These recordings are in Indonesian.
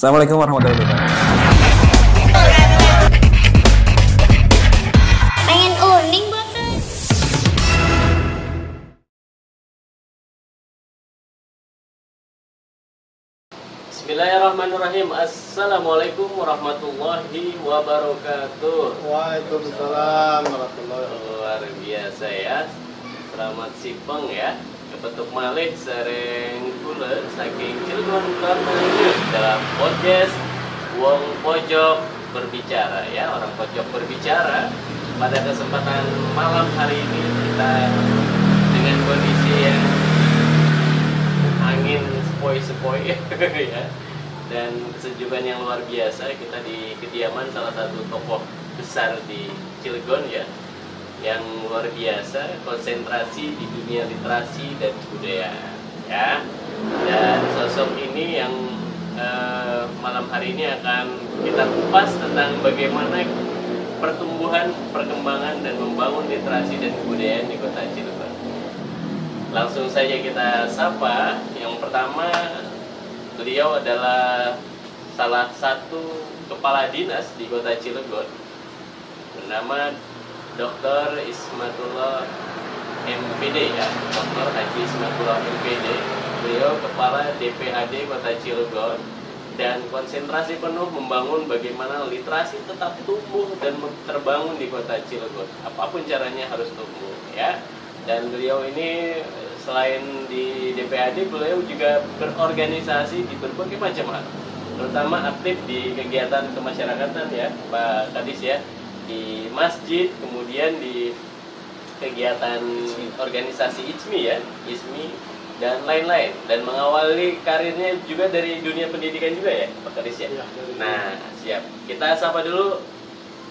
Assalamualaikum warahmatullahi wabarakatuh. Pengen uning boten. Bismillahirrahmanirrahim. Assalamualaikum warahmatullahi wabarakatuh. Waalaikumsalam warahmatullahi wabarakatuh. Luar biasa ya. Selamat sipeng ya. Kepetuk malih sareng kula saking Cilegon Kartini dalam podcast Wong Pojok Berbicara ya, orang pojok berbicara. Pada kesempatan malam hari ini kita dengan kondisi yang angin sepoi-sepoi ya, dan kesejukan yang luar biasa. Kita di kediaman salah satu tokoh besar di Cilegon ya, yang luar biasa, konsentrasi di dunia literasi dan kebudayaan ya. Dan sosok ini yang malam hari ini akan kita kupas tentang bagaimana pertumbuhan, perkembangan dan membangun literasi dan kebudayaan di Kota Cilegon. Langsung saja kita sapa. Yang pertama, beliau adalah salah satu kepala dinas di Kota Cilegon bernama Dr. Ismatullah MPD ya, Dr. Haji Ismatullah MPD. Beliau kepala DPAD Kota Cilegon dan konsentrasi penuh membangun bagaimana literasi tetap tumbuh dan terbangun di Kota Cilegon. Apapun caranya harus tumbuh ya. Dan beliau ini selain di DPAD, beliau juga berorganisasi di berbagai macam hal, terutama aktif di kegiatan kemasyarakatan ya, Pak Kadis ya, di masjid, kemudian di kegiatan organisasi ISMI ya, ISMI dan lain-lain, dan mengawali karirnya juga dari dunia pendidikan juga ya, Pak Kadis ya. Nah, siap. Kita sapa dulu.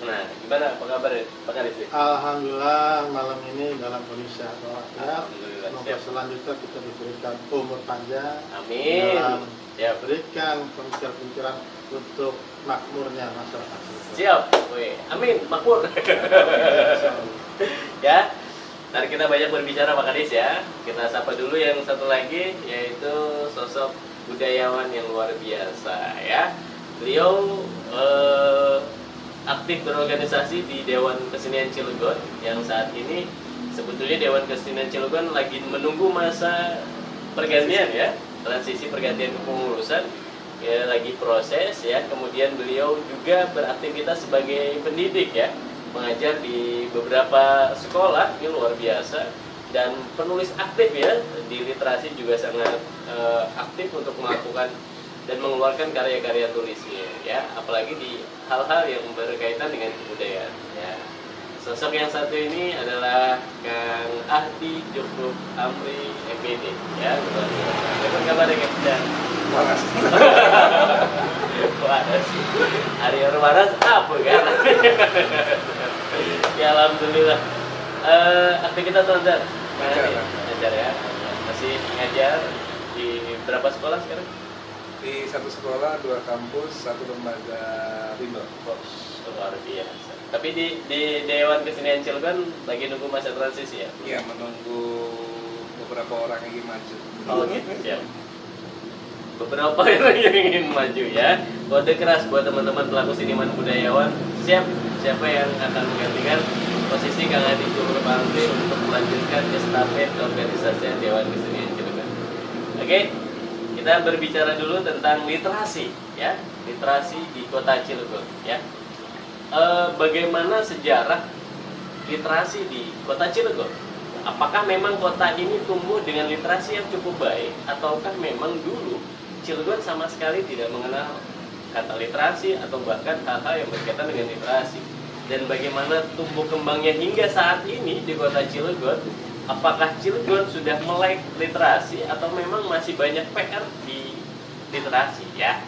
Nah, gimana? Apa kabar Pak Kadis? Alhamdulillah malam ini dalam kondisi sehat walafiat. Alhamdulillah. Semoga selanjutnya kita diberikan umur panjang. Amin. Dan Siap. berikan pemikiran-pemikiran untuk makmurnya masyarakat. Siap. Wih, amin, makmur. Ya. Ntar kita banyak berbicara Pak Kadis ya. Kita sapa dulu yang satu lagi, yaitu sosok budayawan yang luar biasa ya. Beliau aktif berorganisasi di Dewan Kesenian Cilegon, yang saat ini sebetulnya Dewan Kesenian Cilegon lagi menunggu masa pergantian ya, transisi pergantian kepengurusan ya, lagi proses ya. Kemudian beliau juga beraktivitas sebagai pendidik ya, mengajar di beberapa sekolah, ini luar biasa, dan penulis aktif ya, di literasi juga sangat aktif untuk melakukan dan mengeluarkan karya-karya tulisnya ya, apalagi di hal-hal yang berkaitan dengan kebudayaan ya. Sosok yang satu ini adalah Kang Ahdi Cukup Amri MPD ya, luar biasa. Apa kabar ya Kang? Waras. Waras. Hari waras apa kan? Ya alhamdulillah. Aktivitas lancar. Ngajar ya. Masih ngajar di berapa sekolah sekarang? Di satu sekolah, 2 kampus, 1 lembaga bimbel. Luar biasa. Tapi di Dewan Kesenian Cilegon lagi nunggu masa transisi ya? Iya, menunggu beberapa orang yang ingin maju. Oh gitu, siap. Beberapa orang yang ingin maju ya. Kode keras buat teman-teman pelaku seniman budayawan. Siapa yang akan menggantikan posisi Kang Adi Cukup Amri untuk melanjutkan estafet organisasi Dewan Kesenian Cilegon. Oke. Kita berbicara dulu tentang literasi ya, literasi di Kota Cilegon ya. Bagaimana sejarah literasi di Kota Cilegon? Apakah memang kota ini tumbuh dengan literasi yang cukup baik, ataukah memang dulu Cilegon sama sekali tidak mengenal kata literasi atau bahkan hal-hal yang berkaitan dengan literasi? Dan bagaimana tumbuh kembangnya hingga saat ini di Kota Cilegon? Apakah Cilegon sudah melek literasi atau memang masih banyak PR di literasi ya?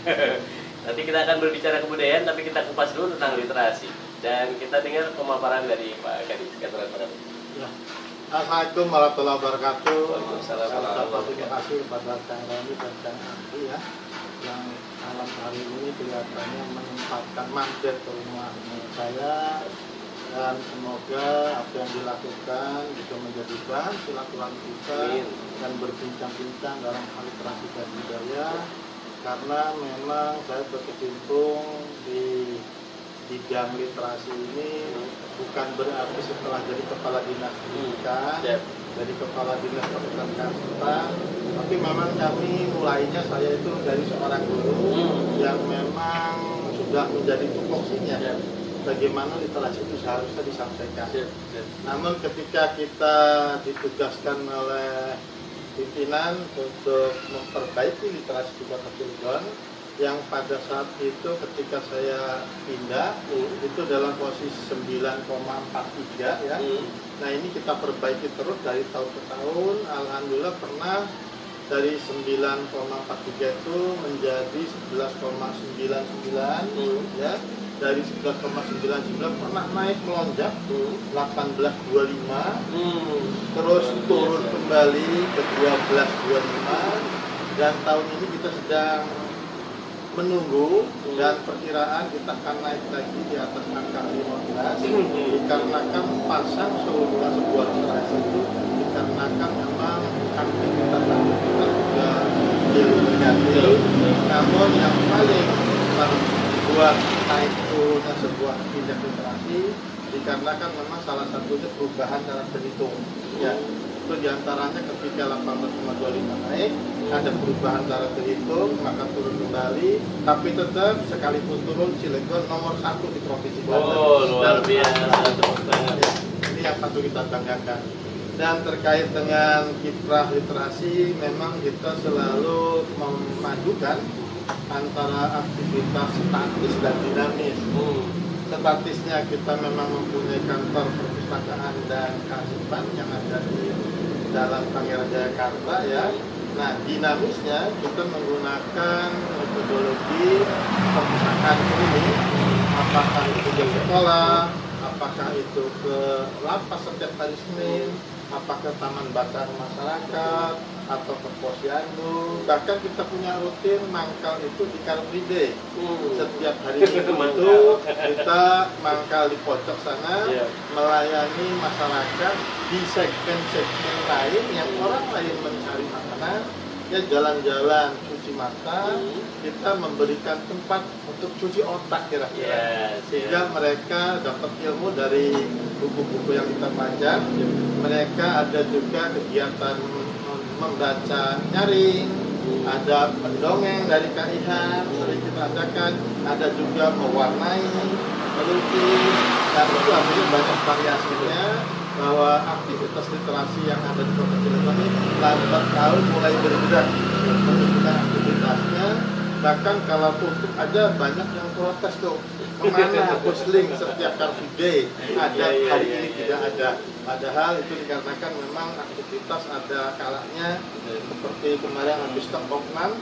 Nanti kita akan berbicara kebudayaan, tapi kita kupas dulu tentang literasi. Dan kita dengar pemaparan dari Pak Kadis. Ya. Assalamualaikum warahmatullahi wabarakatuh. Waalaikumsalam. Terima kasih kepada Kang Rani dan Kang Andi ya, yang malam hari ini kelihatannya menempatkan mandat ke rumah saya, dan semoga apa yang dilakukan bisa menjadi bahan silaturahmi kita dan berbincang-bincang dalam hal literasi dan budaya karena memang saya berkecimpung di bidang literasi ini bukan berarti setelah jadi kepala dinas pendidikan, jadi kepala dinas pendidikan Kalimantan, tapi memang kami mulainya saya itu dari seorang guru yang memang sudah menjadi tupoksinya bagaimana literasi itu seharusnya disampaikan. Namun ketika kita ditugaskan oleh pimpinan untuk memperbaiki literasi di Kota Cilegon, yang pada saat itu ketika saya pindah itu dalam posisi 9,43 ya. Nah ini kita perbaiki terus dari tahun ke tahun. Alhamdulillah pernah dari 9,43 itu menjadi 11,99 ya. Dari 11,99 pernah naik melonjak 18,25, terus turun kembali ke 12,25, dan tahun ini kita sedang menunggu dan perkiraan kita akan naik lagi di atas angka 15 dikarenakan pasang surutnya sebuah literasi itu dikarenakan memang aktivitas juga negatif. Namun yang paling membuat naik turunnya sebuah indeks literasi dikarenakan memang salah satunya perubahan cara berhitung ya. Itu diantaranya ketika 18,25 naik ada perubahan cara berhitung, maka turun kembali, tapi tetap sekalipun turun Cilegon nomor 1 di provinsi Banten. Oh, luar biasa. Ini yang patut kita banggakan. Dan terkait dengan kiprah literasi, memang kita selalu memadukan antara aktivitas statis dan dinamis. Statisnya kita memang mempunyai kantor perpustakaan dan kearsipan yang ada di dalam Pangeran Jayakarta ya. Nah, dinamisnya kita menggunakan metodologi perpustakaan ini, apakah itu ke sekolah, apakah itu ke lapas setiap hari Senin, apakah taman bacaan masyarakat, atau ke posyandu. Bahkan kita punya rutin mangkal itu di Car Free Day. Setiap hari Minggu itu kita mangkal di pojok sana, melayani masyarakat di segmen-segmen lain yang orang lain mencari makanan, ya jalan-jalan cuci mata, kita memberikan tempat untuk cuci otak kira-kira, sehingga mereka dapat ilmu dari buku-buku yang kita pajang. Mereka ada juga kegiatan membaca nyaring, ada pendongeng dari KIH sering kita adakan, ada juga mewarnai, melukis, dan itu artinya banyak variasinya, bahwa aktivitas literasi yang ada di Kota Cilegon ini lambat tahun mulai bergerak menunjukkan aktivitasnya. Bahkan kalau tutup aja banyak yang protes tuh, kemana hapus link setiap Car Free Day ada, hari ini tidak ada. Padahal itu dikarenakan memang aktivitas ada kalanya, seperti kemarin habis stok oknan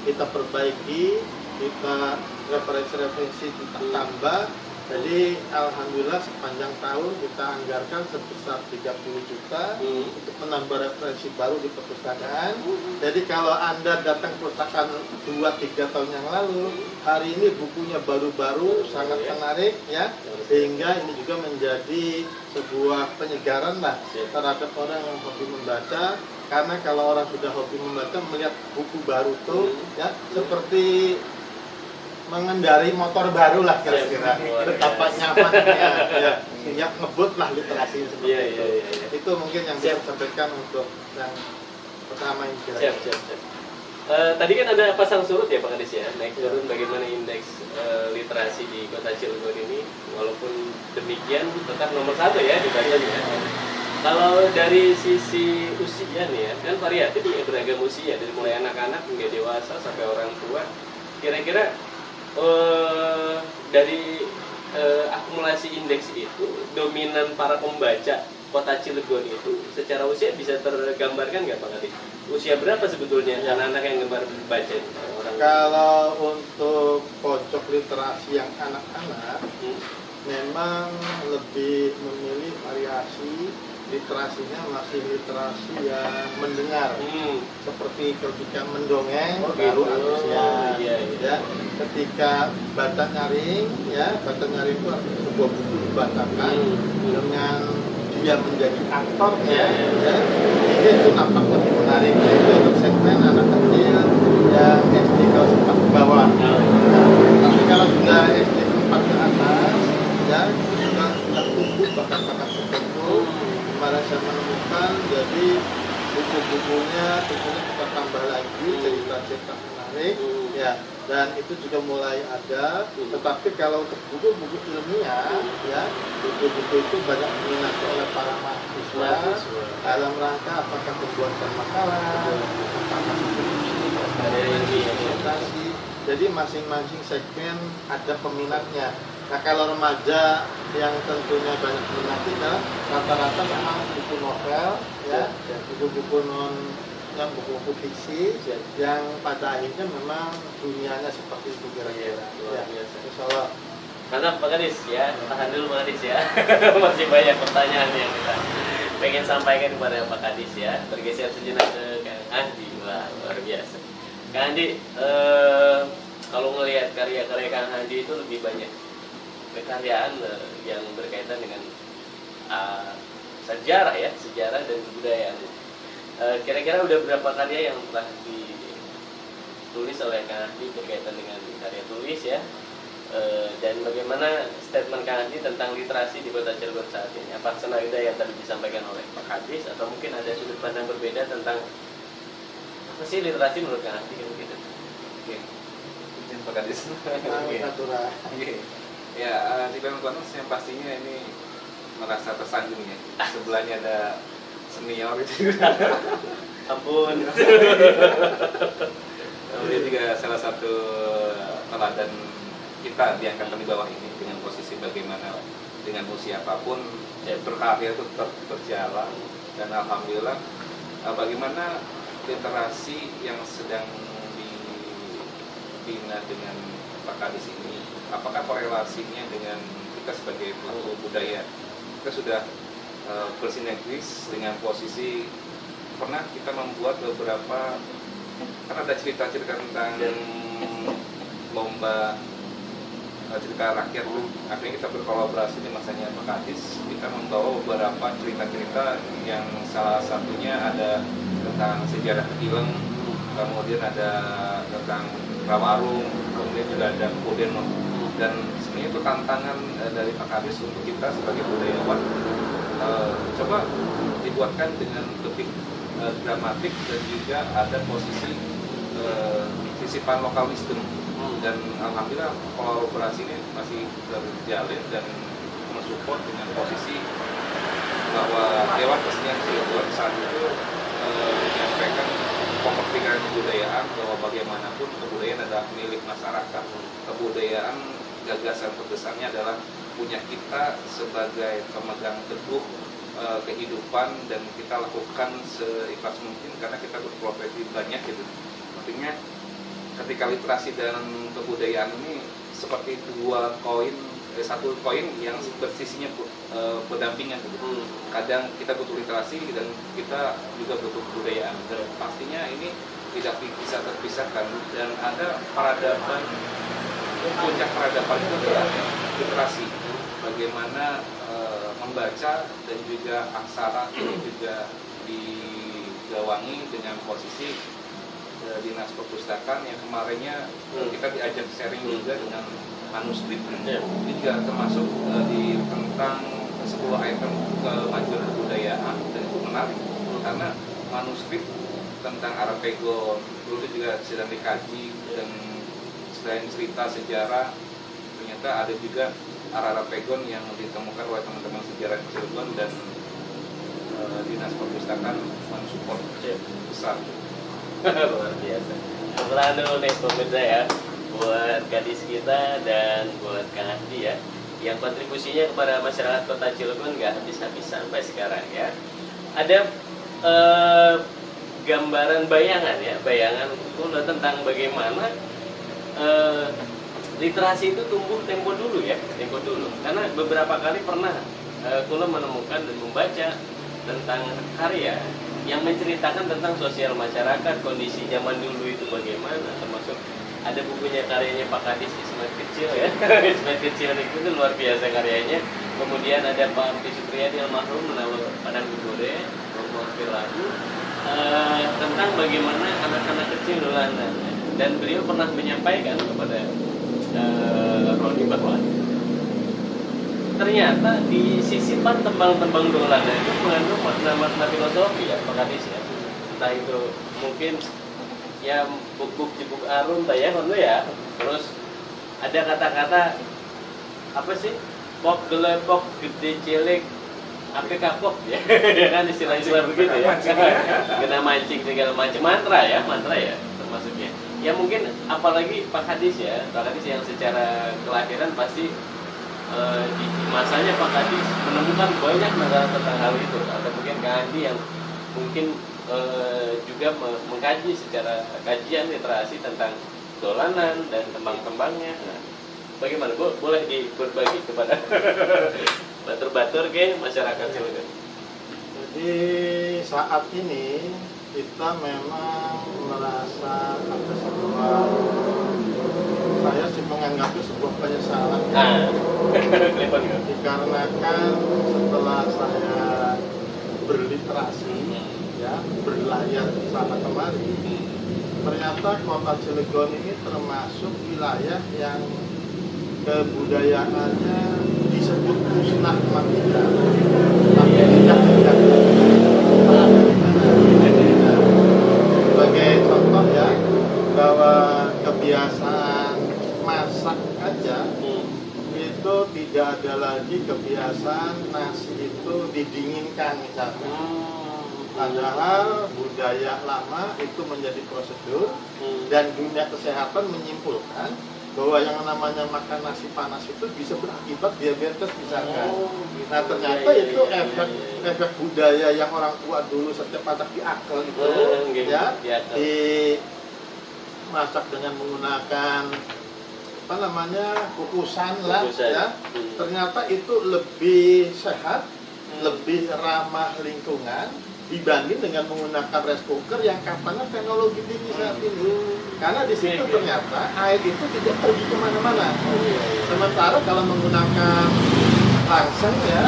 kita perbaiki, kita referensi kita tambah. Jadi alhamdulillah sepanjang tahun kita anggarkan sebesar 30 juta untuk menambah referensi baru di perpustakaan. Jadi kalau Anda datang ke perpustakaan 2-3 tahun yang lalu, hari ini bukunya baru-baru, sangat menarik ya, sehingga ini juga menjadi sebuah penyegaran lah terhadap orang yang hobi membaca. Karena kalau orang sudah hobi membaca, melihat buku baru tuh ya seperti mengendari motor baru lah kira-kira, betapa nyamannya ya, sehingga ngebut lah literasi seperti itu. Itu mungkin yang bisa sampaikan untuk yang pertama ini kira-kira. Tadi kan ada pasang surut ya Pak Kadis ya, naik turun bagaimana indeks literasi di Kota Cilegon ini. Walaupun demikian tetap nomor 1 ya di Banten ya. Kalau dari sisi usia nih ya, kan variatif ya, beragam usia dari mulai anak-anak hingga dewasa sampai orang tua. Kira-kira dari akumulasi indeks itu, dominan para pembaca Kota Cilegon itu secara usia bisa tergambarkan nggak Pak Kadis? Usia berapa sebetulnya anak-anak yang gemar membaca? Kalau untuk pojok literasi yang anak-anak, memang lebih memilih variasi literasinya, masih literasi yang mendengar, seperti ketika mendongeng baru antusias ya. Ketika baca nyaring ya, baca nyaring itu artinya sebuah buku dibacakan dengan dia menjadi aktornya ya, itu nampak lebih menarik. Itu untuk segmen anak kecil yang SD kelas 4 ke bawah. Nah, tapi kalau sudah SD 4 ke atas, ya itu sudah tumbuh bakat-bakat tertentu. Kemarin saya menemukan, jadi buku-bukunya kita tambah lagi, cerita-cerita menarik, ya. Dan itu juga mulai ada. Tetapi kalau untuk buku-buku ilmiah, ya, buku-buku itu banyak diminati oleh para mahasiswa dalam rangka apakah pembuatan makalah, apakah presentasi. Jadi masing-masing segmen ada peminatnya. Nah, kalau remaja yang tentunya banyak minati, rata-rata memang buku novel, ya, buku-buku yang buku-buku fiksi, yang pada akhirnya memang dunianya seperti itu kira-kira. Ya, insya Allah. Mantap Pak Kadis ya, tahan dulu Pak Kadis ya. Masih banyak pertanyaan yang kita pengen sampaikan kepada Pak Kadis ya. Bergeser sejenak ke Kang Andi, wah luar biasa. Kang Andi, kalau ngelihat karya-karya Kang Andi itu lebih banyak kekaryaan yang berkaitan dengan sejarah ya, sejarah dan kebudayaan. Kira-kira udah berapa karya yang telah ditulis oleh Kang Andi berkaitan dengan karya tulis ya? Dan bagaimana statement Kang Andi tentang literasi di Kota Cilegon saat ini? Apa senada yang tadi disampaikan oleh Pak Kadis atau mungkin ada sudut pandang berbeda tentang apa sih literasi menurut Kang Andi gitu? Oke, izin Pak Kadis. Ya, di Bangkonus yang pastinya ini merasa tersandung ya. Sebelahnya ada senior itu. Ampun. Dia juga salah satu teladan kita di angkatan di bawah ini dengan posisi bagaimana dengan usia apapun berkarya itu tetap berjalan, dan alhamdulillah bagaimana literasi yang sedang dibina dengan Pak Kadis ini, apakah korelasinya dengan kita sebagai pelaku budaya? Kita sudah bersinergis dengan posisi, pernah kita membuat beberapa, kan ada cerita-cerita tentang lomba cerita rakyat, akhirnya kita berkolaborasi di masanya Pak Kadis. Kita membawa beberapa cerita-cerita yang salah satunya ada tentang sejarah Ileng, kemudian ada tentang Rawarung, kemudian juga ada Kodeno. Dan sebenarnya itu tantangan dari Pak Kadis untuk kita sebagai budayawan, coba dibuatkan dengan lebih dramatik, dan juga ada posisi sisipan lokal wisdom. Dan alhamdulillah kolaborasi ini masih terjalin dan mensupport dengan posisi bahwa Dewan Kesenian Cilegon saat itu menyampaikan pokok pikiran kebudayaan bahwa bagaimanapun kebudayaan adalah milik masyarakat. Kebudayaan gagasan terbesarnya adalah punya kita sebagai pemegang teguh kehidupan, dan kita lakukan seikhlas mungkin karena kita berprofesi banyak gitu. Artinya ketika literasi dan kebudayaan ini seperti dua koin, satu koin yang bersisinya berdampingan gitu. Kadang kita butuh literasi dan kita juga butuh kebudayaan, dan pastinya ini tidak bisa terpisahkan. Dan ada peradaban, puncak peradaban itu adalah literasi, bagaimana membaca, dan juga aksara ini juga digawangi dengan posisi Dinas Perpustakaan yang kemarinnya kita diajak sharing juga dengan manuskrip. Ini juga termasuk di tentang 10 item kemajuan kebudayaan, dan itu menarik karena manuskrip tentang Arapegon dulu juga sedang dikaji, dan selain cerita sejarah ternyata ada juga Arapegon yang ditemukan oleh teman-teman sejarah Cilegon, dan Dinas Perpustakaan mensupport besar. Luar biasa. Setelah dulu nih pemirsa ya, buat Kadis kita dan buat Kang Andi ya, yang kontribusinya kepada masyarakat Kota Cilegon nggak habis-habis sampai sekarang ya. Ada gambaran bayangan ya, bayangan kuno tentang bagaimana literasi itu tumbuh tempo dulu ya, tempo dulu. Karena beberapa kali pernah kuno menemukan dan membaca tentang karya yang menceritakan tentang sosial masyarakat, kondisi zaman dulu itu bagaimana, termasuk ada bukunya karyanya Pak Kadis, Ismet Kecil ya. Ismet Kecil itu luar biasa karyanya. Kemudian ada Pak Ampi Supriyadi almarhum Menawar Padang Gugure, Romo Lagu, tentang bagaimana anak-anak kecil dolanan. dan beliau pernah menyampaikan kepada Roni bahwa ternyata di sisipan tembang-tembang Dolana itu mengandung makna-makna filosofi ya Pak Kadis ya. Entah itu mungkin ya buk-buk cibuk arun ya kono ya. Terus ada kata-kata apa sih? Pok gelepok gede cilik ape kapok ya. Kan istilah-istilah begitu ya. Kena mancing segala macam mantra ya termasuknya. Ya mungkin apalagi Pak Kadis ya. Pak Kadis yang secara kelahiran pasti di masanya Pak Kadis menemukan banyak negara tentang hal itu, atau mungkin Kak Andi yang mungkin juga mengkaji secara kajian literasi tentang dolanan dan tembang-tembangnya. Nah, bagaimana? Boleh berbagi kepada batur-batur ke masyarakat Cilegon? Jadi saat ini kita memang merasa ada sebuah, saya sih menganggapnya sebuah penyesalan. Dikarenakan setelah saya berliterasi, ya, berlayar di sana kemari, ternyata kota Cilegon ini termasuk wilayah yang kebudayaannya disebut musnah manusia, tapi tidak. Sebagai contoh ya, bahwa kebiasaan masak aja itu tidak ada lagi kebiasaan nasi itu didinginkan misalnya. Padahal budaya lama itu menjadi prosedur dan dunia kesehatan menyimpulkan bahwa yang namanya makan nasi panas itu bisa berakibat diabetes misalkan. Nah ternyata itu efek budaya yang orang tua dulu setiap ada diakel itu ya dimasak dengan menggunakan apa namanya kukusan lah ya. Ternyata itu lebih sehat, lebih ramah lingkungan dibanding dengan menggunakan rice cooker yang katanya teknologi tinggi saat ini. Karena di situ ternyata air itu tidak pergi kemana-mana. Sementara kalau menggunakan langseng ya,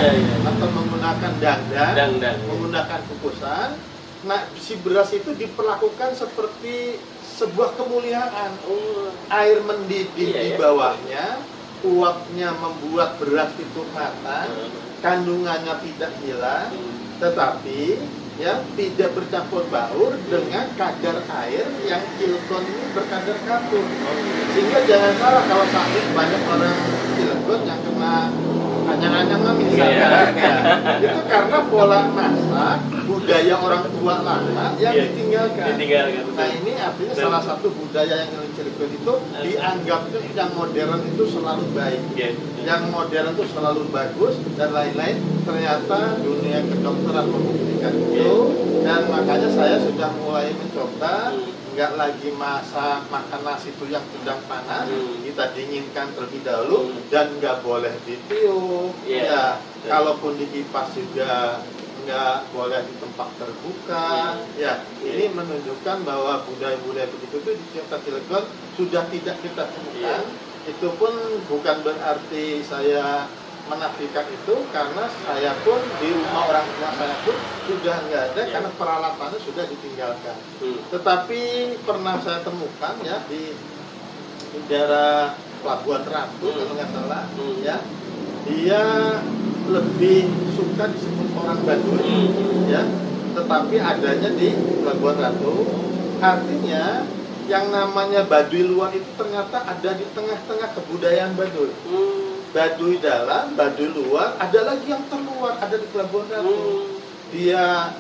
atau menggunakan dangdang, menggunakan kukusan, nah si beras itu diperlakukan seperti sebuah kemuliaan. Air mendidih di bawahnya, uapnya membuat beras itu matang, kandungannya tidak hilang, tetapi ya tidak bercampur baur dengan kadar air yang Cilegon ini berkadar kapur. Sehingga jangan salah kalau saat ini banyak orang Cilegon yang kena anyang-anyang misalkan itu karena pola masak budaya orang tua lama yang ditinggalkan. Nah ini artinya salah satu budaya yang di Cilegon itu dianggapnya yang modern itu selalu baik, yang modern itu selalu bagus dan lain-lain. Ternyata dunia kedokteran membuktikan itu, dan makanya saya sudah mulai mencoba nggak lagi makan nasi itu yang sedang panas, kita dinginkan terlebih dahulu dan nggak boleh ditiup. Ya, kalaupun dikipas juga nggak boleh di tempat terbuka. Ya, ini menunjukkan bahwa budaya-budaya begitu itu di kota Cilegon sudah tidak kita temukan. Itu pun bukan berarti saya menafikan itu, karena saya pun di rumah orang tua saya pun sudah nggak ada karena peralatannya sudah ditinggalkan. Tetapi pernah saya temukan ya di daerah Pelabuhan Ratu kalau nggak salah, ya dia lebih suka disebut orang Baduy, ya, tetapi adanya di Pelabuhan Ratu. Artinya yang namanya Baduy luar itu ternyata ada di tengah-tengah kebudayaan Baduy. Baduy dalam, Baduy luar, ada lagi yang terluar, ada di Pelabuhan Ratu. Dia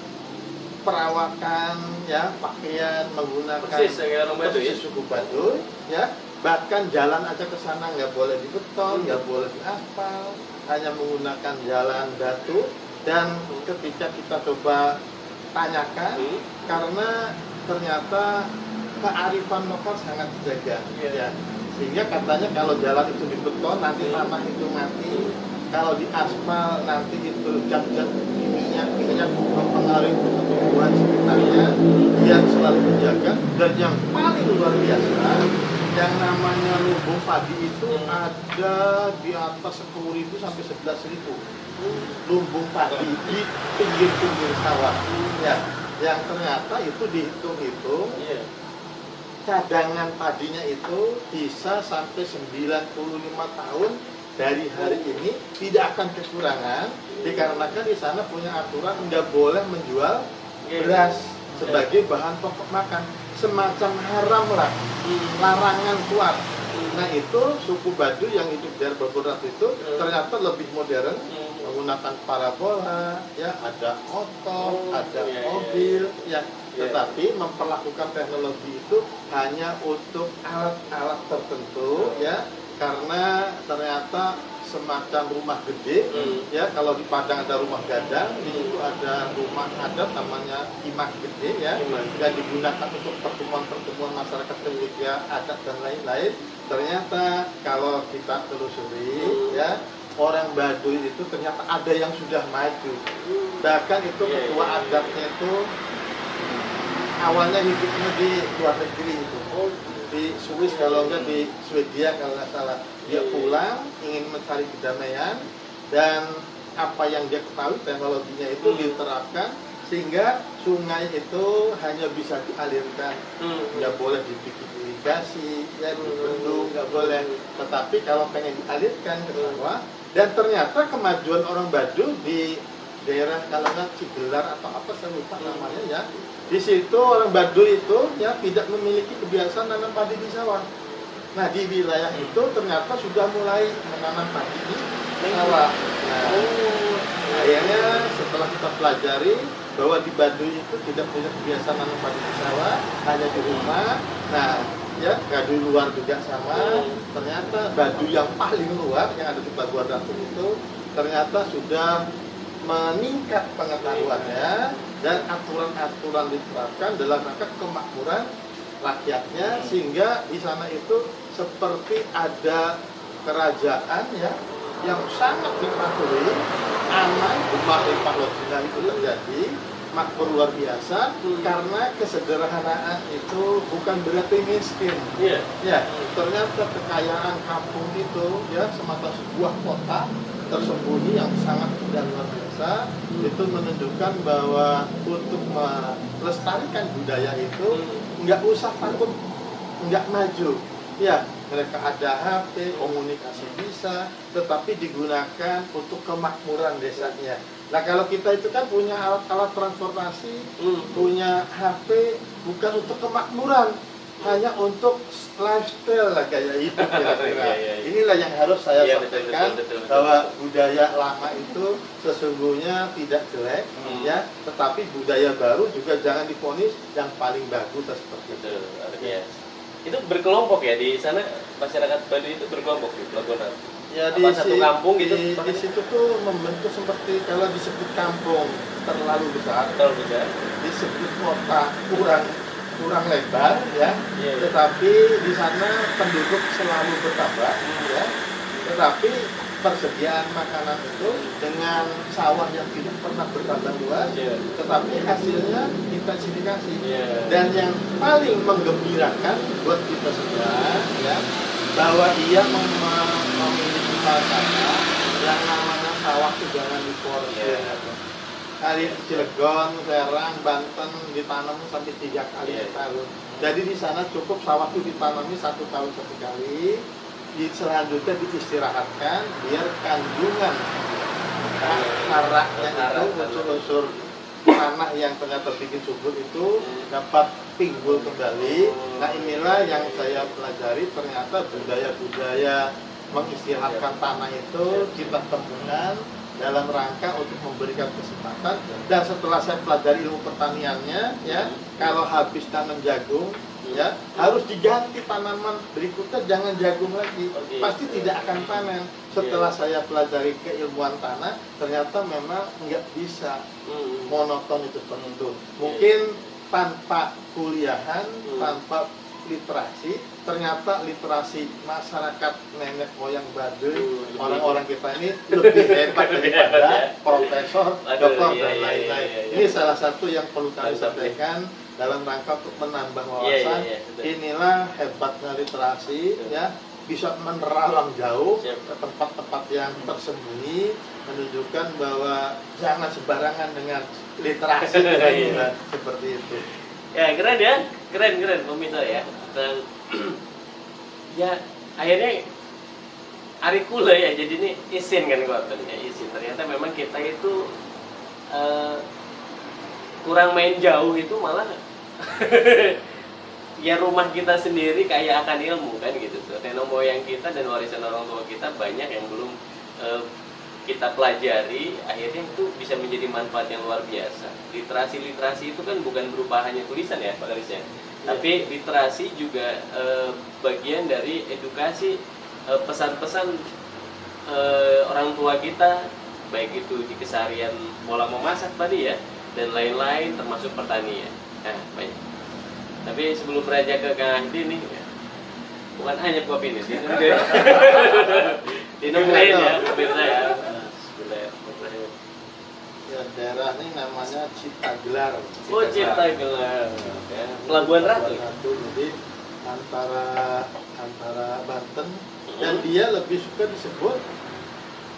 perawakan, ya, pakaian menggunakan persis suku Baduy, ya. Bahkan jalan aja ke sana nggak boleh di beton, nggak boleh di aspal, hanya menggunakan jalan batu. Dan ketika kita coba tanyakan, karena ternyata kearifan lokal sangat dijaga, ya. Sehingga katanya kalau jalan itu di beton nanti tanah itu mati, kalau di aspal nanti itu zat-zat kimia mempengaruhi pertumbuhan sekitarnya. Dia selalu dijaga. Dan yang paling luar biasa, yang namanya lumbung padi itu ada di atas 10.000 sampai 11.000 lumbung padi di pinggir-pinggir sawah, ya, yang ternyata itu dihitung-hitung cadangan padinya itu bisa sampai 95 tahun dari hari ini, tidak akan kekurangan, dikarenakan di sana punya aturan nggak boleh menjual beras sebagai bahan pokok makan, semacam haram lah, larangan kuat. Nah itu suku Baduy yang hidup di Beberapa itu ternyata lebih modern, menggunakan parabola, ya ada motor, ada mobil, ya. Tetapi memperlakukan teknologi itu hanya untuk alat-alat tertentu, ya, karena ternyata semacam rumah gede, ya. Kalau di Padang ada rumah gadang, di situ ada rumah adat namanya imah gede, ya, yang digunakan untuk pertemuan-pertemuan masyarakat ketika adat dan lain-lain. Ternyata kalau kita telusuri, ya, orang Baduy itu ternyata ada yang sudah maju. Bahkan itu ketua adatnya itu awalnya hidupnya di luar negeri itu, di Swiss kalau enggak di Swedia kalau nggak salah. Dia pulang ingin mencari kedamaian, dan apa yang dia ketahui teknologinya itu diterapkan sehingga sungai itu hanya bisa dialirkan, nggak boleh dibikin irigasi, ya, dibendung nggak boleh. Tetapi kalau pengen dialirkan ke sawah, dan ternyata kemajuan orang Baduy di daerah kalau nggak Cigelar atau apa saya lupa namanya, ya. Di situ orang Baduy itu, ya, tidak memiliki kebiasaan nanam padi di sawah. Nah di wilayah itu ternyata sudah mulai menanam padi di sawah. Nah, akhirnya setelah kita pelajari bahwa di Baduy itu tidak punya kebiasaan nanam padi di sawah, hanya di rumah. Nah, ya, Baduy luar juga sama. Ternyata Baduy yang paling luar yang ada di Baguar Datuk itu ternyata sudah meningkat pengetahuannya, dan aturan-aturan diterapkan dalam rangka kemakmuran rakyatnya, sehingga di sana itu seperti ada kerajaan, ya, yang sangat dipatuhi, aman, gemar limpah lodina itu terjadi, makmur luar biasa, karena kesederhanaan itu bukan berarti miskin. Ya, ternyata kekayaan kampung itu, ya, semata sebuah kota tersembunyi yang sangat indah luar biasa. Itu menunjukkan bahwa untuk melestarikan budaya itu nggak usah takut nggak maju, ya. Mereka ada HP, komunikasi bisa, tetapi digunakan untuk kemakmuran desanya. Nah kalau kita itu kan punya alat-alat transportasi, punya HP bukan untuk kemakmuran, hanya untuk lifestyle lah, gaya hidup kira-kira. Inilah yang harus saya sampaikan, bahwa budaya lama itu sesungguhnya tidak jelek, ya, tetapi budaya baru juga jangan divonis yang paling bagus seperti itu. Itu berkelompok ya di sana, masyarakat Baduy itu berkelompok di Pelabuhan. Ya, di satu kampung gitu. Di situ tuh membentuk seperti kalau disebut kampung terlalu besar, disebut kota kurang lebar, ya. Tetapi di sana penduduk selalu bertambah, ya. Tetapi persediaan makanan itu dengan sawah yang tidak pernah bertambah luas, tetapi hasilnya intensifikasi. Dan yang paling menggembirakan buat kita semua, ya, bahwa ia memiliki tanah yang namanya sawah itu jangan diporsir. Kali Cilegon, Serang, Banten ditanam sampai 3 kali setahun. Jadi di sana cukup sawah itu ditanami 1 tahun 1 kali. Selanjutnya diistirahatkan biar kandungan haraknya itu, unsur-unsur tanah yang ternyata bikin subur itu dapat timbul kembali. Nah inilah yang saya pelajari, ternyata budaya-budaya mengistirahatkan tanah itu kita temukan dalam rangka untuk memberikan kesempatan. Dan setelah saya pelajari ilmu pertaniannya, ya, kalau habis tanam jagung, ya, harus diganti tanaman berikutnya, jangan jagung lagi, pasti tidak akan panen. Setelah saya pelajari keilmuan tanah, ternyata memang nggak bisa monoton itu seperti itu. Mungkin tanpa kuliahan, tanpa literasi, ternyata literasi masyarakat nenek moyang Baduy, orang-orang kita ini lebih hebat daripada profesor, doktor, dan lain-lain. Ini salah satu yang perlu kami sampaikan dalam rangka untuk menambah wawasan. Inilah hebatnya literasi, ya, bisa menerawang jauh ke tempat-tempat yang tersembunyi, menunjukkan bahwa jangan sembarangan dengan literasi seperti itu. Ya, keren ya, keren pemirsa ya. dan ya akhirnya ari kula ya jadi ini isin kan ngoten ya isin. Ternyata memang kita itu kurang main jauh itu malah ya rumah kita sendiri kaya akan ilmu kan gitu tuh. Nenek moyang kita dan warisan orang tua kita banyak yang belum kita pelajari, akhirnya itu bisa menjadi manfaat yang luar biasa. Literasi itu kan bukan berupa hanya tulisan ya Pak Garis ya, tapi literasi juga bagian dari edukasi pesan-pesan orang tua kita, baik itu di keseharian pola memasak tadi ya, dan lain-lain termasuk pertanian. Nah, banyak. Tapi sebelum beranjak ke Kang Ahdi nih, bukan hanya kopi nih, Dinum ya, pemirsa ya. Ya, daerah ini namanya Ciptagelar. Oh, Ciptagelar. Ya. Pelabuhan Ratu. Jadi antara Banten dan dia lebih suka disebut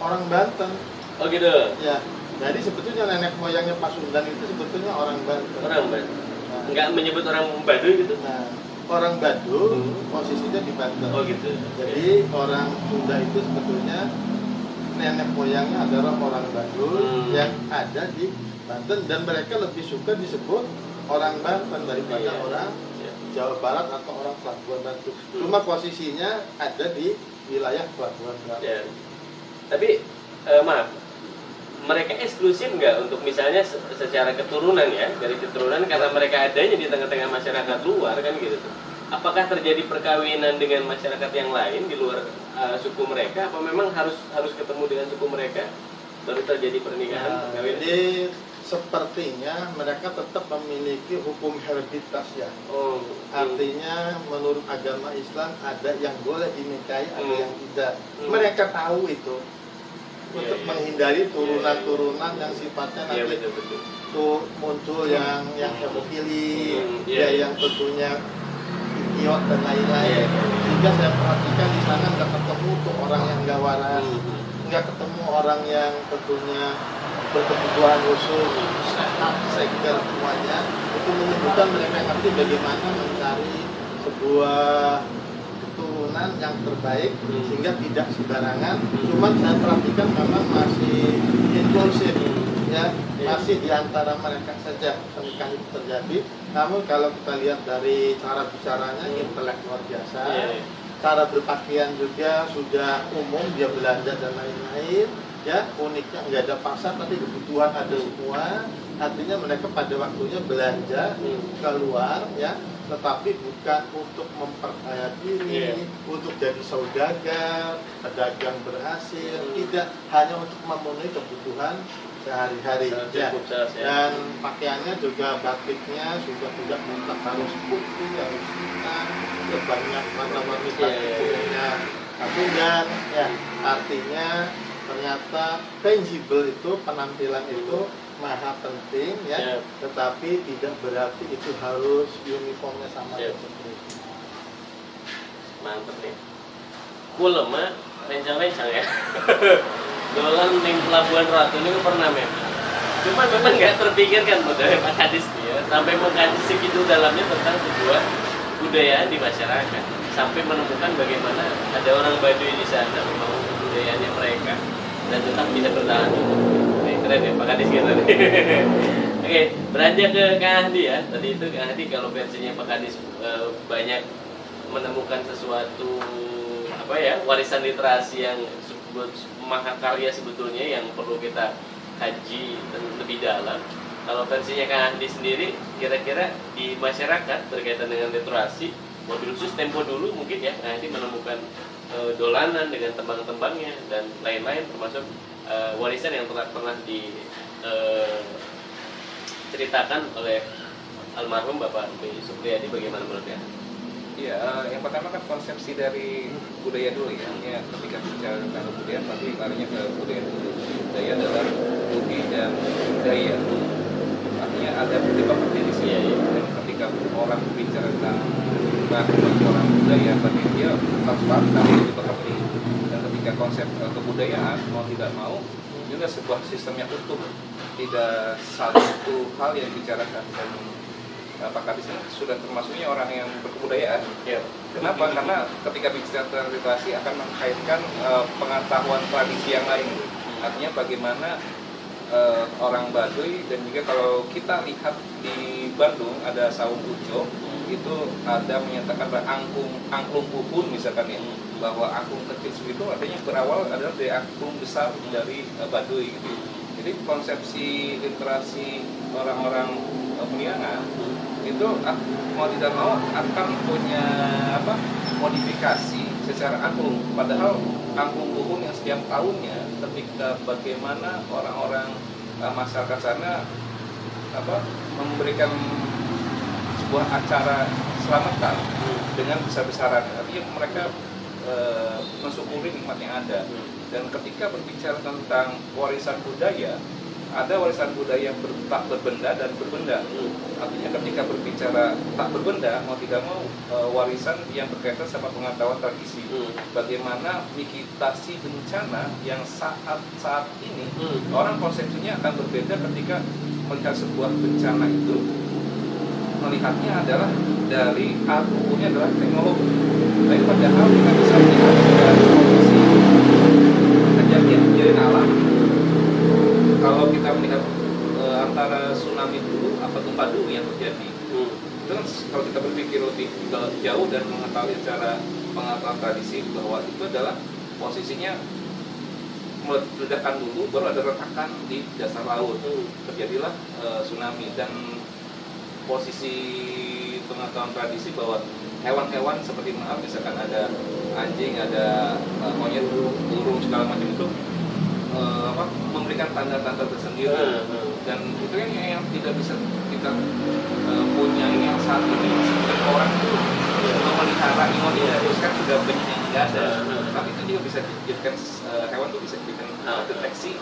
orang Banten. Oh gitu. Ya, jadi sebetulnya nenek moyangnya Pasundan itu sebetulnya orang Banten. Orang Banten. Enggak menyebut orang Baduy gitu? Nah, orang Baduy posisinya di Banten. Oh gitu. Jadi orang Sunda itu sebetulnya nenek moyangnya adalah orang Baduy yang ada di Banten dan mereka lebih suka disebut orang Banten daripada orang Jawa Barat atau orang Pelabuhan Ratu. Cuma posisinya ada di wilayah Pelabuhan Ratu. Ya. Tapi maaf, mereka eksklusif nggak untuk misalnya secara keturunan ya, dari keturunan karena mereka adanya di tengah-tengah masyarakat luar kan gitu tuh. Apakah terjadi perkawinan dengan masyarakat yang lain di luar suku mereka? Apa memang harus ketemu dengan suku mereka baru terjadi pernikahan? Jadi sepertinya mereka tetap memiliki hukum hereditas ya. Oh, artinya menurut agama Islam ada yang boleh dinikahi, ada yang tidak. Mereka tahu itu untuk menghindari turunan-turunan yang sifatnya nanti tuh muncul yang hemofili, yang tentunya idiot dan lain-lain. Sehingga saya perhatikan di sana nggak ketemu tuh orang yang nggak waras, nggak ketemu orang yang tentunya berkebutuhan khusus, sehat, segar semuanya. Itu menunjukkan mereka ngerti bagaimana mencari sebuah keturunan yang terbaik sehingga tidak sembarangan. Cuman saya perhatikan memang masih inklusif ya, masih diantara mereka saja pernikahan itu terjadi. Namun kalau kita lihat dari cara bicaranya intelek luar biasa, cara berpakaian juga sudah umum, dia belanja dan lain-lain ya. Uniknya nggak ada pasar tapi kebutuhan ada semua. Artinya mereka pada waktunya belanja keluar ya, tetapi bukan untuk memperkaya diri, untuk jadi saudagar, pedagang berhasil, tidak, hanya untuk memenuhi kebutuhan sehari-hari ya. Dan pakaiannya juga batiknya sudah tidak mutlak harus putih, harus hitam, banyak warna-warni batiknya dan ya, artinya ternyata tangible itu, penampilan itu maha penting ya, tetapi tidak berarti itu harus uniformnya sama seperti itu. Mantep nih. Kula mah lencang-lencang ya. Dolan ning Pelabuhan Ratu ini pernah memang. Cuma memang nggak terpikirkan dari Pak Kadis ya, sampai mengkaji segitu dalamnya tentang sebuah budaya di masyarakat, sampai menemukan bagaimana ada orang Baduy di sana memang budayanya mereka dan tetap bisa bertahan. Keren ya Pak Kadis gitu. Oke, beranjak ke Kang Ahdi ya. Tadi itu Kang Ahdi kalau versinya Pak Kadis banyak menemukan sesuatu apa ya, warisan literasi yang mahakarya sebetulnya yang perlu kita kaji lebih dalam. Kalau versinya Kang Ahdi sendiri, kira-kira di masyarakat berkaitan dengan literasi, mobil khusus Tempo dulu mungkin ya, Kang Ahdi menemukan dolanan dengan tembang-tembangnya dan lain-lain, termasuk warisan yang pernah diceritakan oleh almarhum Bapak B. Supriyadi. Bagaimana menurut Anda? Iya, yang pertama kan konsepsi dari budaya dulu ya. Ya, ketika bicara tentang kebudayaan, pasti larinya ke budaya dulu. Budaya adalah budi dan daya. Artinya ada budi pekerti di sini. Dan ketika orang bicara tentang orang budaya, berarti dia harus paham tentang budi pekerti. Dan ketika konsep kebudayaan mau tidak mau juga sebuah sistem yang utuh, tidak satu hal yang dibicarakan. Dan Pak Kadis ini sudah termasuknya orang yang berkebudayaan. Ya. Kenapa? Karena ketika bicara literasi akan mengkaitkan pengetahuan tradisi yang lain. Artinya bagaimana orang Baduy, dan juga kalau kita lihat di Bandung ada saung ujo, itu ada menyatakan angklung puhun misalkan ya, bahwa angklung kecil itu artinya berawal adalah dari angklung besar dari Baduy gitu. Jadi konsepsi literasi orang-orang Pemiangan itu mau tidak mau akan punya modifikasi secara angklung, padahal angklung puhun yang setiap tahunnya ketika bagaimana orang-orang masyarakat sana memberikan sebuah acara selamatan dengan besar-besaran, artinya mereka mensyukuri nikmat yang ada. Dan ketika berbicara tentang warisan budaya, ada warisan budaya yang tak berbenda dan berbenda. Artinya ketika berbicara tak berbenda, mau tidak mau warisan yang berkaitan sama pengetahuan tradisi. Bagaimana mitigasi bencana yang saat ini orang konsepsinya akan berbeda ketika melihat sebuah bencana itu. Melihatnya adalah dari alat ukurnya adalah teknologi. Tapi padahal kita bisa melihat dari kondisi kejadian alam. Kalau kita melihat antara tsunami dulu apa gempa dulu yang terjadi, itu kan kalau kita berpikir lebih jauh dan mengetahui secara pengetahuan tradisi bahwa itu adalah posisinya ledakan dulu, baru ada retakan di dasar laut, terjadilah tsunami. Dan posisi pengetahuan tradisi bahwa hewan-hewan seperti misalkan ada anjing, ada monyet, burung segala macam itu memberikan tanda-tanda tersendiri. Dan itu kan yang tidak bisa kita punya yang saat ini sebagai orang itu memelihara imun itu kan sudah banyak yang tidak ada. Tapi itu juga bisa dijadikan hewan itu bisa dijadikan deteksi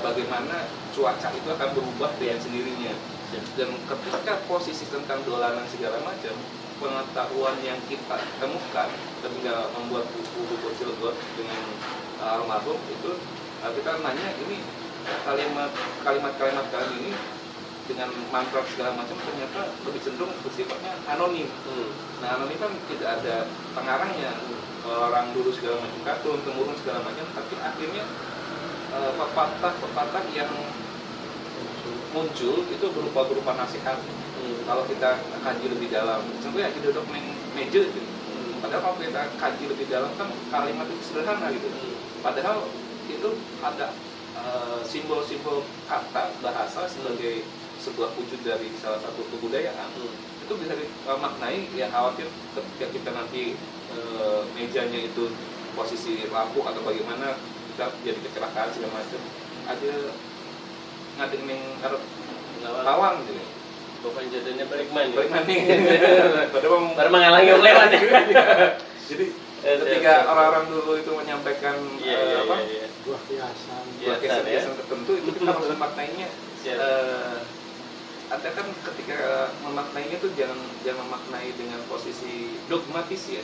bagaimana cuaca itu akan berubah dengan sendirinya. Dan ketika posisi tentang dolanan segala macam, pengetahuan yang kita temukan ketika membuat buku Cilegon dengan almarhum itu, kita nanya ini kalimat-kalimat kali ini dengan mantra segala macam ternyata lebih cenderung bersifatnya anonim. Nah, anonim kan tidak ada pengarangnya, orang dulu segala macam kan turun temurun segala macam, tapi akhirnya pepatah yang muncul itu berupa nasihat. Kalau kita kaji lebih dalam, contohnya kita duduk meja gitu. Padahal kalau kita kaji lebih dalam kan kalimat itu sederhana gitu. Padahal itu ada simbol-simbol kata bahasa sebagai sebuah wujud dari salah satu kebudayaan. Itu bisa dimaknai ya, khawatir ketika kita nanti mejanya itu posisi lampu atau bagaimana kita jadi kecelakaan segala macam, ada ngadeng arep lawan gitu. Bukan jadinya balik maning. Padahal menghalangi orang lewat. Jadi ketika orang-orang dulu itu menyampaikan buah kiasan tertentu, itu kita harus memaknainya. Ada kan ketika memaknainya itu jangan memaknai dengan posisi dogmatis ya.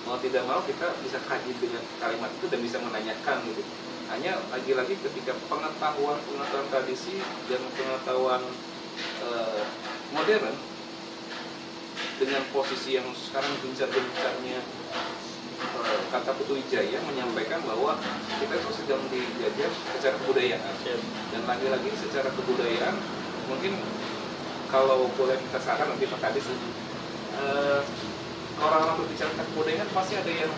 Mau tidak mau kita bisa kaji dengan kalimat itu dan bisa menanyakan gitu. Hanya lagi-lagi ketika pengetahuan tradisi dan pengetahuan modern dengan posisi yang sekarang gencar-gencarnya kata Putu Wijaya menyampaikan bahwa kita itu sedang dijajah secara kebudayaan. Dan lagi-lagi secara kebudayaan mungkin kalau boleh kita saran nanti Pak Kadis, orang-orang berbicara tentang kebudayaan pasti ada yang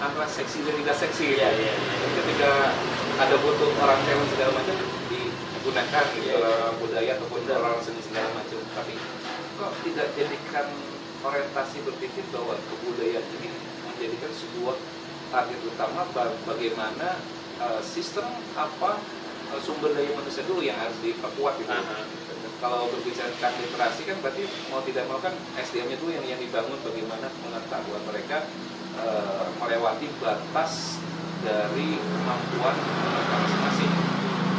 antara seksi dan tidak seksi gitu. Ketika ada butuh orang talent segala macam digunakan gitu, orang budaya ataupun orang seni segala macam. Tapi kok tidak jadikan orientasi berpikir bahwa kebudayaan ini menjadikan sebuah target utama bagaimana sistem sumber daya manusia dulu yang harus diperkuat gitu. Kalau berbicara tentang literasi kan berarti mau tidak mau kan SDM-nya dulu yang dibangun, bagaimana pengetahuan mereka melewati batas dari kemampuan masing-masing.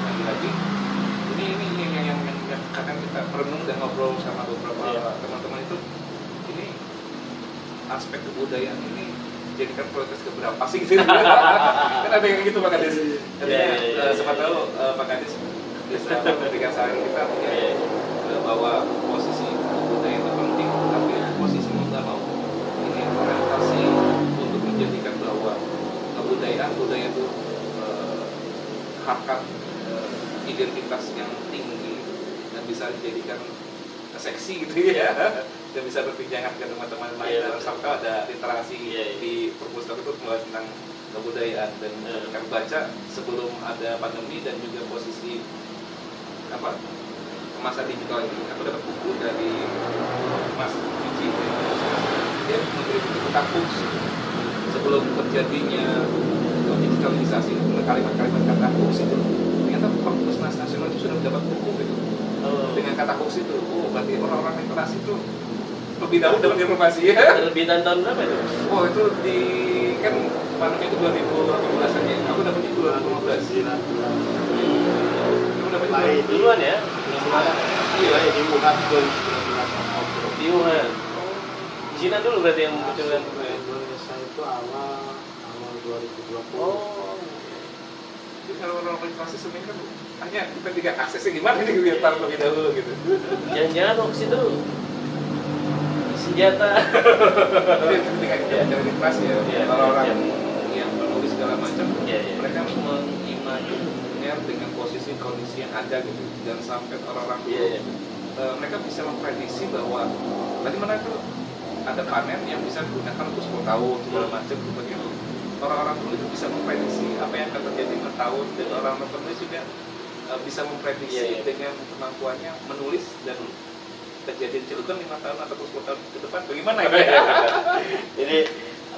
Lagi-lagi ini yang kadang kita renung dan ngobrol sama beberapa teman-teman itu, ini aspek kebudayaan ini jadikan prioritas keberapa sih gitu. Kan ada yang gitu Pak Kadis. Artinya sempat tahu Pak Kadis bisa memberikan saran kita bahwa posisi kebudayaan kebudayaan, budaya itu harkat identitas yang tinggi dan bisa dijadikan seksi gitu ya, dan bisa berpinjangan ke teman-teman lain dalam rangka ada literasi di perpustakaan itu tentang kebudayaan. Dan kami baca sebelum ada pandemi dan juga posisi masa digital ini, aku dapat buku dari Mas Cici, dia memberi buku tentang fungsi sebelum terjadinya digitalisasi, kalimat-kalimat kata fungsi itu ternyata Perpustakaan Nasional itu sudah mendapat buku gitu dengan kata fungsi itu. Berarti orang-orang literasi itu lebih dahulu dapat informasi ya. Terbitan tahun berapa itu? Oh, itu di kan pandemi itu 2018 aja, aku dapatnya 2015. Kamu dapatnya duluan ya? Iya, di Wuhan 2019. Di Wuhan. Cina dulu berarti yang munculkan. Indonesia itu awal 2020. Jadi kalau orang literasi sebenarnya kan hanya kita tidak aksesnya gimana nih biar tahu lebih dahulu gitu. Jangan-jangan hoax itu senjata. Ketika kita bicara literasi ya, orang-orang yang menulis segala macam, mereka mengimajiner dengan posisi kondisi yang ada gitu, dan sampai orang-orang mereka bisa memprediksi bahwa tadi mana itu ada panen yang bisa digunakan untuk 10 tahun segala macam begitu. Orang-orang penulis itu bisa memprediksi apa yang akan terjadi 5 tahun, dan orang-orang penulis juga bisa memprediksi dengan kemampuannya menulis dan kejadian Cilegon 5 tahun atau 10 tahun ke depan bagaimana ya? Jadi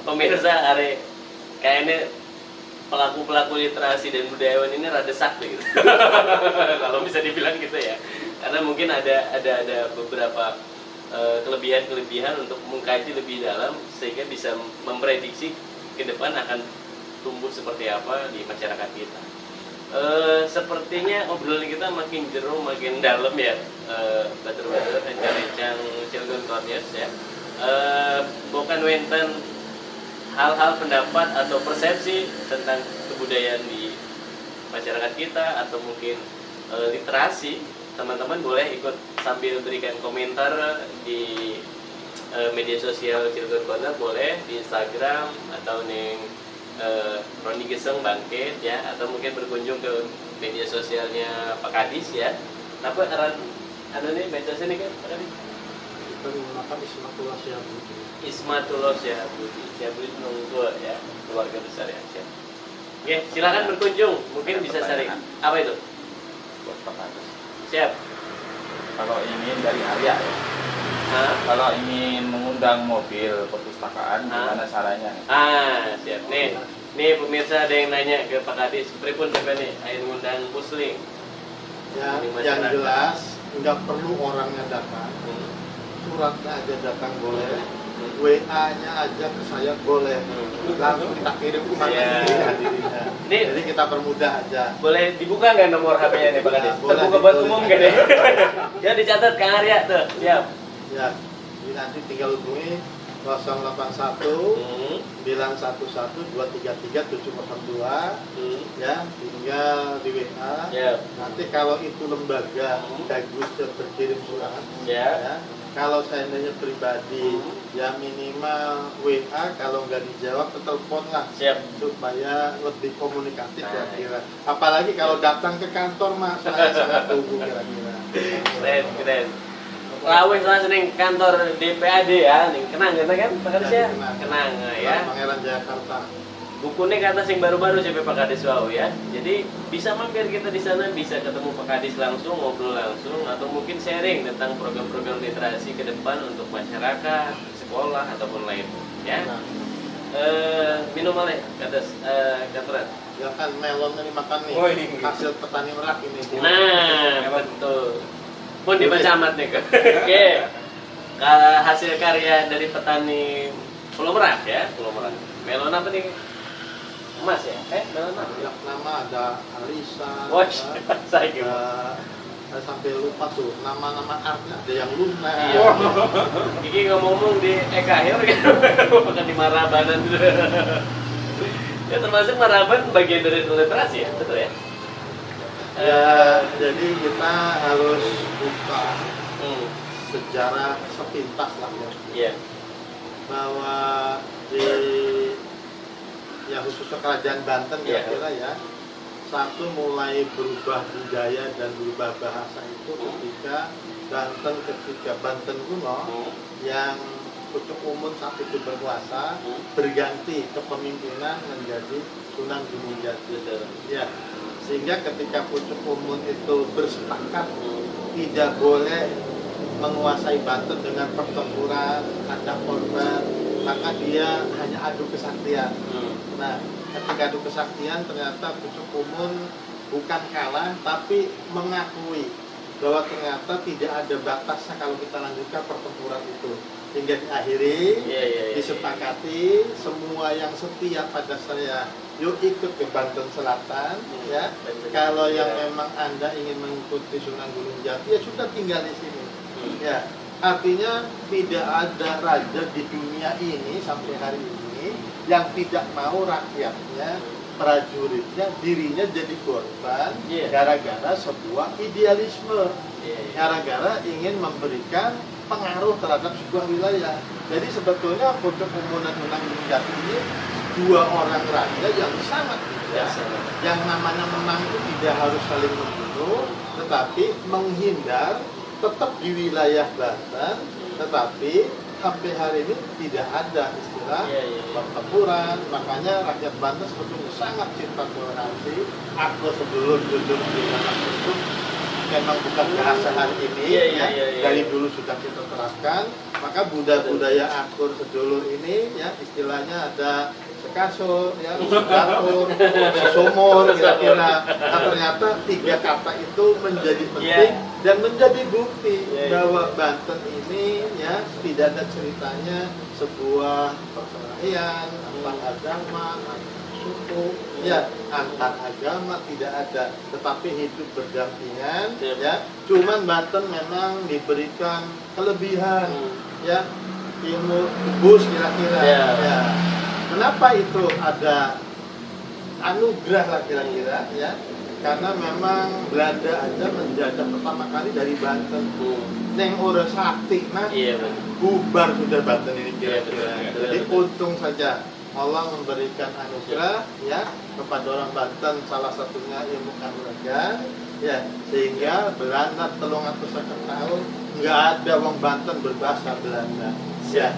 pemirsa kayaknya pelaku-pelaku literasi dan budayawan ini rada sakti gitu. Kalau bisa dibilang gitu ya, karena mungkin ada beberapa kelebihan-kelebihan untuk mengkaji lebih dalam sehingga bisa memprediksi ke depan akan tumbuh seperti apa di masyarakat kita. Sepertinya obrolan kita makin jero, makin dalam ya, batur-batur, rencang-rencang Cilegon Podcast ya. Bukan wenten hal-hal pendapat atau persepsi tentang kebudayaan di masyarakat kita atau mungkin literasi, teman-teman boleh ikut sambil berikan komentar di media sosial Cilegon Corner, boleh di Instagram atau nih Roni Geseng Bangkit ya, atau mungkin berkunjung ke media sosialnya Pak Kadis ya. Tapi ada nih media sini kan Pak Kadis? Kita menggunakan Ismatullah Syahabudi. Ismatullah Syahabudi, Syahabudi nunggu ya, keluarga besar ya. Siap. Oke, silakan berkunjung, mungkin bisa cari apa itu? Buat Pak Kadis. Siap. Kalau ingin dari Arya ya. Kalau ingin mengundang mobil perpustakaan, gimana caranya? Siap. Nih pemirsa ada yang nanya ke Pak Kadis, pripun sampai nih ayo ngundang Pusling. Ya, yang jelas nggak perlu orangnya datang, suratnya aja datang boleh, WA-nya aja ke saya boleh, langsung kita kirim ke mana Jadi kita permudah aja. Boleh dibuka nggak nomor HP-nya nih Pak Kadis? Terbuka buat umum nggak deh? Ya dicatat Kang Arya tuh, siap. Ya, jadi nanti tinggal hubungi 081 911 233 702 ya, tinggal di WA. Nanti kalau itu lembaga bagus terkirim surat ya. Kalau seandainya pribadi ya minimal WA, kalau nggak dijawab telepon lah. Supaya lebih komunikatif kira-kira. Apalagi kalau datang ke kantor Mas, saya sangat tunggu kira-kira. Keren. Lawes lah seneng kantor DPAD ya, nih kenang kan Pak Kadis ya? Kenang ya. Pangeran Jakarta. Bukunya kata sing baru-baru sampai Pak Kadis wow ya. Jadi bisa mampir kita di sana, bisa ketemu Pak Kadis langsung, ngobrol langsung, atau mungkin sharing tentang program-program literasi ke depan untuk masyarakat, sekolah ataupun lain ya. Minum oleh Kadis Katrat. Ya kan melon ini makan nih. Hasil petani Merak ini. Nah, betul. Pun di Camat nih. Oke. Hasil karya dari petani Pulau Merak ya, Pulau Merak. Melon apa nih? Emas ya? Melon apa? Banyak nama, ada Alisa. Saya saya sampai lupa tuh nama-nama artnya, ada yang Luna. Iya. Kiki ngomong di Ekaher gitu. Bukan di Marabanan. Ya termasuk Maraban bagian dari literasi ya, betul ya? Ya, jadi kita harus buka sejarah sepintas lah ya. Iya. Bahwa di ya khususnya kerajaan Banten kira-kira ya. Satu, mulai berubah budaya dan berubah bahasa itu ketika Banten kuno yang Pucuk Umun saat itu berkuasa berganti kepemimpinan menjadi Sunan Gunung Jati. Ya, sehingga ketika Pucuk Umun itu bersepakat tidak boleh menguasai Banten dengan pertempuran, ada korban, maka dia hanya adu kesaktian. Nah, ketika adu kesaktian ternyata Pucuk Umun bukan kalah tapi mengakui bahwa ternyata tidak ada batasnya kalau kita lanjutkan pertempuran itu, hingga diakhiri disepakati semua yang setia pada saya yuk ikut ke Banten Selatan ya. Kalau yang memang Anda ingin mengikuti Sunan Gunung Jati ya sudah tinggal di sini ya. Artinya tidak ada raja di dunia ini sampai hari ini yang tidak mau rakyatnya, prajuritnya, dirinya jadi korban gara-gara sebuah idealisme, gara-gara ingin memberikan pengaruh terhadap sebuah wilayah. Jadi sebetulnya Pucuk Umun dan Sunan Gunung Jati ini dua orang raja yang sangat biasa. Yang namanya menang itu tidak harus saling membunuh, tetapi menghindar tetap di wilayah Banten, tetapi sampai hari ini tidak ada istilah pertempuran. Makanya rakyat Banten sebetulnya sangat cinta toleransi. Aku sedulur jujur dengan aku itu memang bukan bahasa hari ini dari dulu sudah kita terapkan. Maka budaya akur sedulur ini ya istilahnya ada sekasur, ya, segatur, sesumur, kira-kira. Nah, ternyata tiga kata itu menjadi penting dan menjadi bukti bahwa Banten ini ya tidak ada ceritanya sebuah perkelahian antar agama, antar suku, ya antar agama tidak ada, tetapi hidup berdampingan, ya. Cuman Banten memang diberikan kelebihan, ya, ilmu bus kira-kira, ya. Kenapa itu ada anugerah lah kira-kira ya? Karena memang Belanda aja menjajah pertama kali dari Banten. Neng ora sakti nah, bubar sudah Banten ini kira-kira. Jadi untung saja Allah memberikan anugerah ya kepada orang Banten, salah satunya ilmu kanuragan ya, sehingga Belanda 300 tahun nggak ada orang Banten berbahasa Belanda. Ya,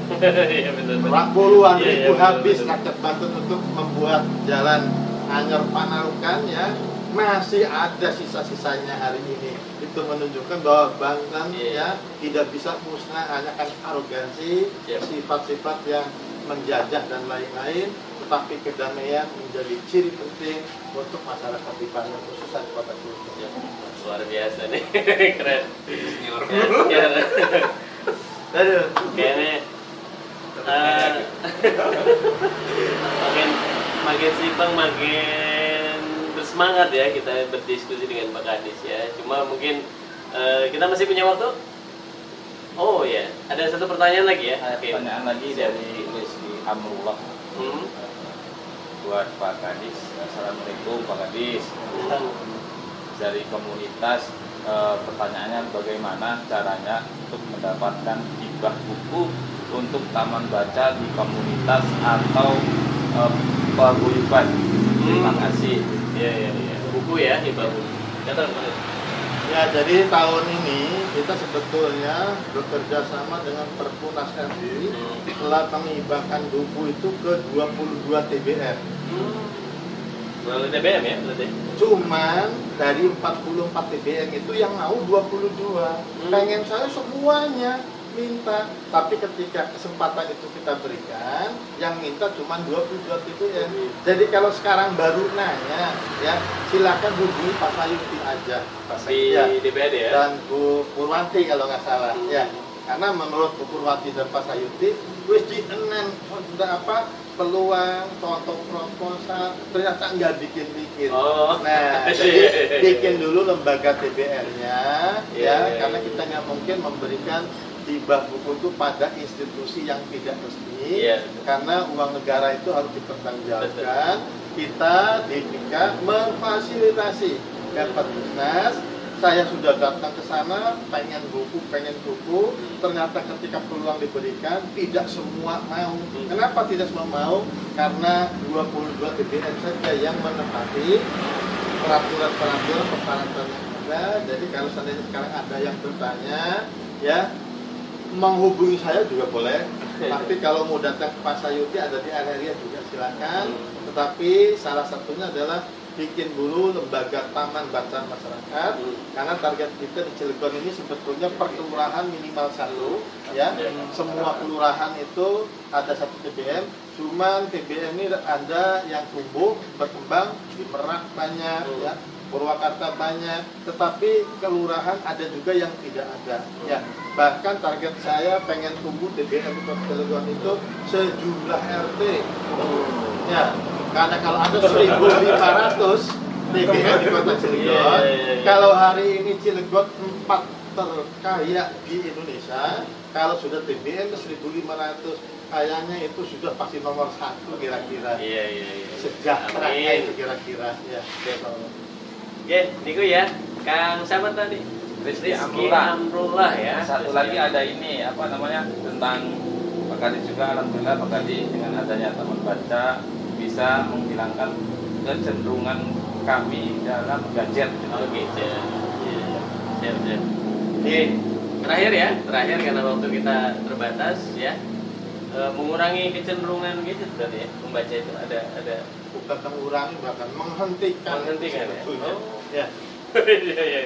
puluhan ribu habis rakyat Banten untuk membuat jalan Anyar Panarukan ya, masih ada sisa-sisanya hari ini. Itu menunjukkan bahwa Banten ya tidak bisa musnah hanya kan arogansi, sifat-sifat yang menjajah dan lain-lain, tetapi kedamaian menjadi ciri penting untuk masyarakat di Banten, khususnya di Kota Cilegon. Luar biasa nih, keren. Aduh, kayaknya makin simpang makin bersemangat ya kita berdiskusi dengan Pak Kadis ya. Cuma mungkin kita masih punya waktu. Oh ya, ada satu pertanyaan lagi ya. Pertanyaan lagi dari Rizky Amrullah buat Pak Kadis. Assalamualaikum Pak Kadis. Dari komunitas, pertanyaannya bagaimana caranya untuk mendapatkan hibah buku untuk taman baca di komunitas atau paguyuban. Terima kasih. Iya. Buku ya, hibah buku. ya, jadi tahun ini kita sebetulnya bekerja sama dengan Perpunas RI telah menghibahkan buku itu ke 22 TBM. Melalui TBM ya berarti? Cuman dari 44 TBM itu yang mau 22. Pengen saya semuanya minta, tapi ketika kesempatan itu kita berikan, yang minta cuma 22 TBM. Jadi kalau sekarang baru nanya, ya silakan hubungi Pak Sayuti aja. Di ya. DPRD ya? Dan Bu Purwanti kalau nggak salah, ya. Karena menurut Bu Purwanti dan Pak Sayuti, wis dienen sudah apa peluang, contoh proposal, ternyata nggak bikin-bikin. Nah, jadi bikin dulu lembaga TBR-nya, karena kita nggak mungkin memberikan hibah buku itu pada institusi yang tidak resmi, karena uang negara itu harus dipertanggungjawabkan. Kita di PIKA memfasilitasi Perpunas saya sudah datang ke sana, pengen buku, ternyata ketika peluang diberikan, tidak semua mau. Kenapa tidak semua mau? Karena 22 TBM saja yang menepati peraturan-peraturan persyaratan yang ada. Jadi kalau seandainya sekarang ada yang bertanya, ya menghubungi saya juga boleh. Tapi kalau mau datang ke Pak Sayuti ada di area juga silakan. Tetapi salah satunya adalah bikin dulu lembaga taman bacaan masyarakat, karena target kita di Cilegon ini sebetulnya per kelurahan minimal 1, ya. Semua kelurahan itu ada 1 TBM, cuman TBM ini ada yang tumbuh berkembang di Merak banyak, ya, Purwakarta banyak, tetapi kelurahan ada juga yang tidak ada, ya. Bahkan target saya pengen tumbuh TBM di Kota Cilegon itu sejumlah RT, ya. Karena kalau ada 1.500 TBM di Kota Cilegon, kalau hari ini Cilegon 4 terkaya di Indonesia, kalau sudah TBM 1.500, kayaknya itu sudah pasti nomor 1 kira-kira. Sejahtera itu kira-kira, ya. Oke, niku ya, Kang siapa tadi? Rizky Amrullah ya. Satu lagi ada ini apa namanya tentang Pak Kadis juga, alhamdulillah Pak Kadis dengan adanya taman baca bisa menghilangkan kecenderungan kami dalam gadget. Oh gadget. Siap. Oke, terakhir karena waktu kita terbatas ya. Mengurangi kecenderungan gadget berarti ya, membaca itu ada bukan mengurangi, bahkan menghentikan ya. Oh. Ya. Iya.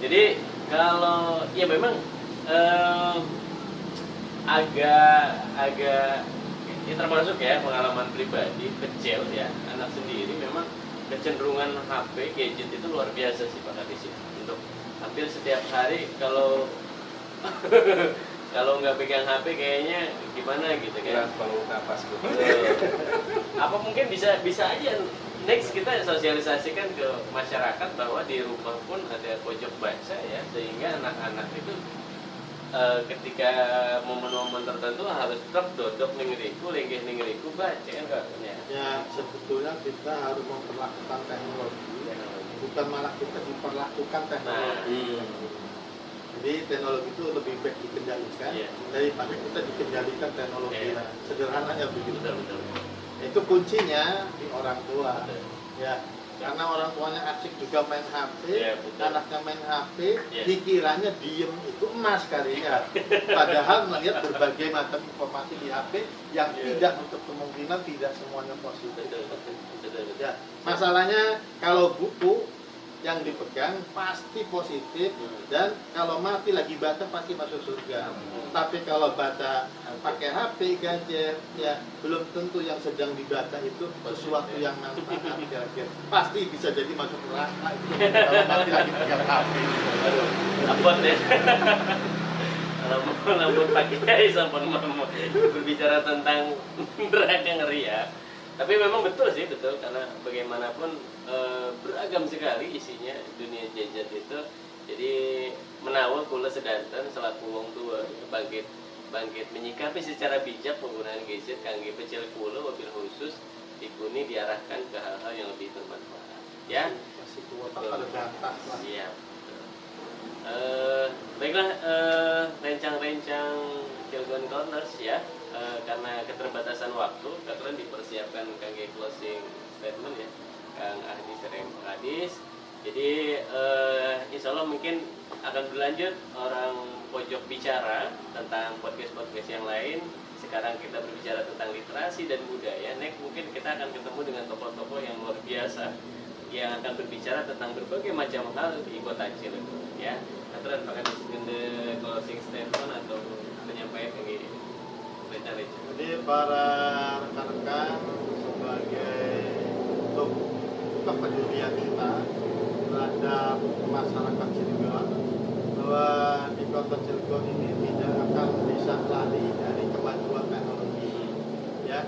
Jadi kalau ya memang agak ini termasuk ya pengalaman pribadi kecil ya, anak sendiri memang kecenderungan HP gadget itu luar biasa sih Pak Kadis ya. Untuk hampir setiap hari kalau kalau nggak pegang HP kayaknya gimana gitu kan. Kalau napas Apa mungkin bisa aja next kita sosialisasikan ke masyarakat bahwa di rumah pun ada pojok baca ya, sehingga anak-anak itu ketika momen-momen tertentu harus tetap dodok ningriku, lenggeh ningriku baca kan kakaknya. Ya sebetulnya kita harus memperlakukan teknologi, bukan malah kita diperlakukan teknologi. Jadi teknologi itu lebih baik dikendalikan daripada kita dikendalikan teknologi. Sederhananya begitu. Betul. Itu kuncinya di orang tua. Ya. Karena orang tuanya asik juga main HP, anaknya main HP, dikiranya diem itu emas kalinya. Padahal melihat berbagai macam informasi di HP yang tidak untuk kemungkinan tidak semuanya positif. Ya. Masalahnya kalau buku yang dipegang pasti positif, dan kalau mati lagi baca pasti masuk surga. Tapi kalau baca pakai HP gadget, ya belum tentu yang sedang dibaca itu sesuatu yang manfaat kira-kira. Pasti bisa jadi masuk neraka itu kalau mati lagi pegang HP. Ampun deh. Lampun pakai sampun mau berbicara tentang neraka ngeri ya. Tapi memang betul karena bagaimanapun beragam sekali isinya dunia gadget itu. Jadi menawa kula sedanten selaku wong tua bangkit menyikapi secara bijak penggunaan gadget kangge pecel kula wabil khusus dikuni diarahkan ke hal-hal yang lebih bermanfaat. Ya. Masih kuota pada data. Siap. Baiklah, rencang-rencang Cilegon Corners ya. Karena keterbatasan waktu, kalian dipersiapkan kangge closing statement ya, Kang Ahdi Sereng Kadis. Jadi insya Allah mungkin akan berlanjut orang pojok bicara tentang podcast yang lain. Sekarang kita berbicara tentang literasi dan budaya. Next mungkin kita akan ketemu dengan tokoh-tokoh yang luar biasa yang akan berbicara tentang berbagai macam hal di kota Cilegon ya. Aturan Pak Kadis closing statement atau penyampaian kangge. Jadi para rekan-rekan sebagai untuk kepedulian kita terhadap masyarakat Cilegon, bahwa di kota Cilegon ini tidak akan bisa lari dari kemajuan teknologi, ya.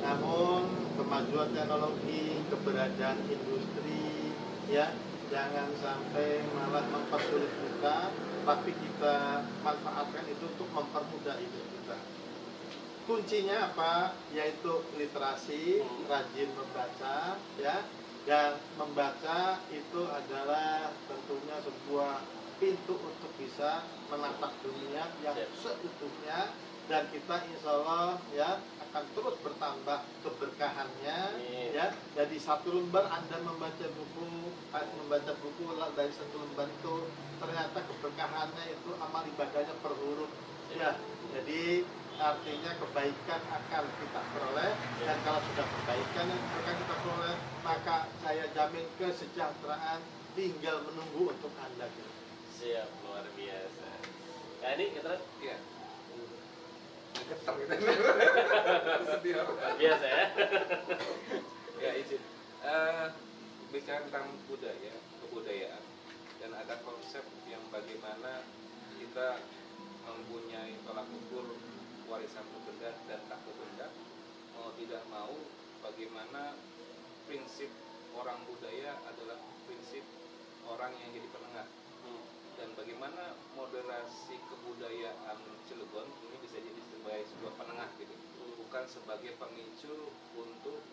Namun kemajuan teknologi, keberadaan industri, ya, jangan sampai malah mempersulit kita, tapi kita manfaatkan itu untuk mempermudah hidup kita. Kuncinya apa? Yaitu literasi, rajin membaca, ya. Dan membaca itu adalah tentunya sebuah pintu untuk bisa menatap dunia yang seutuhnya, dan kita insya Allah ya akan terus bertambah keberkahannya. Ya, jadi satu lembar Anda membaca buku dari satu lembar itu ternyata keberkahannya itu amal ibadahnya per huruf. Ya, jadi artinya kebaikan akan kita peroleh, dan kalau sudah kebaikan yang akan kita peroleh, maka saya jamin kesejahteraan tinggal menunggu untuk Anda. Siap, luar biasa. Nah ini kita Iya. Getar gitu. Sedih aku. biasa ya. Ya izin. Bicara tentang budaya, kebudayaan, dan ada konsep yang bagaimana kita mempunyai tolak ukur warisan berbenda dan tak berbenda, mau tidak mau bagaimana prinsip orang budaya adalah prinsip orang yang jadi penengah, dan bagaimana moderasi kebudayaan Cilegon ini bisa jadi sebagai sebuah penengah gitu, bukan sebagai pemicu untuk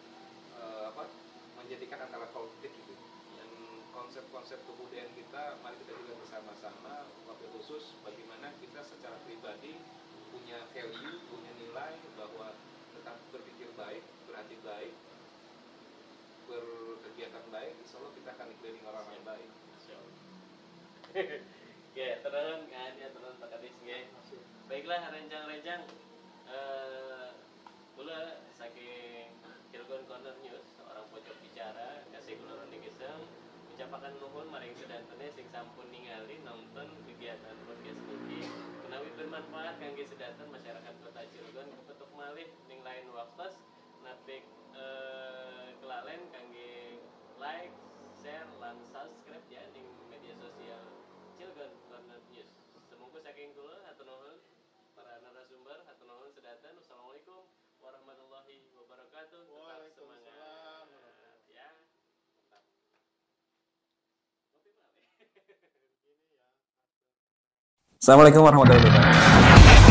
menjadikan antara konflik gitu. Dan konsep-konsep kebudayaan kita mari kita juga bersama-sama, wabil khusus bagaimana kita secara pribadi punya value, punya nilai bahwa tetap berpikir baik, berhati baik, berkegiatan baik, insya Allah kita akan dikelilingi orang yang baik. Oke, terus kan ya terus Pak Kadis nggih. Baiklah rencang-rencang kula saking Cilegon Corner News, orang pojok bicara, kasih kula ronde gesang ucapakan nuhun maring sedantene sing sampun ningali nonton kegiatan podcast niki. Menawi bermanfaat kangge sedanten masyarakat Kota Cilegon kepetuk malih ning lain waktos napik kelalen kangge like, share, lan subscribe ya ning media sosial Cilegon Corner News. Semoga saking kula hatur nuhun para narasumber, hatur nuhun sedanten. Wassalamualaikum warahmatullahi wabarakatuh. Tetap semangat ya. Assalamualaikum warahmatullahi wabarakatuh.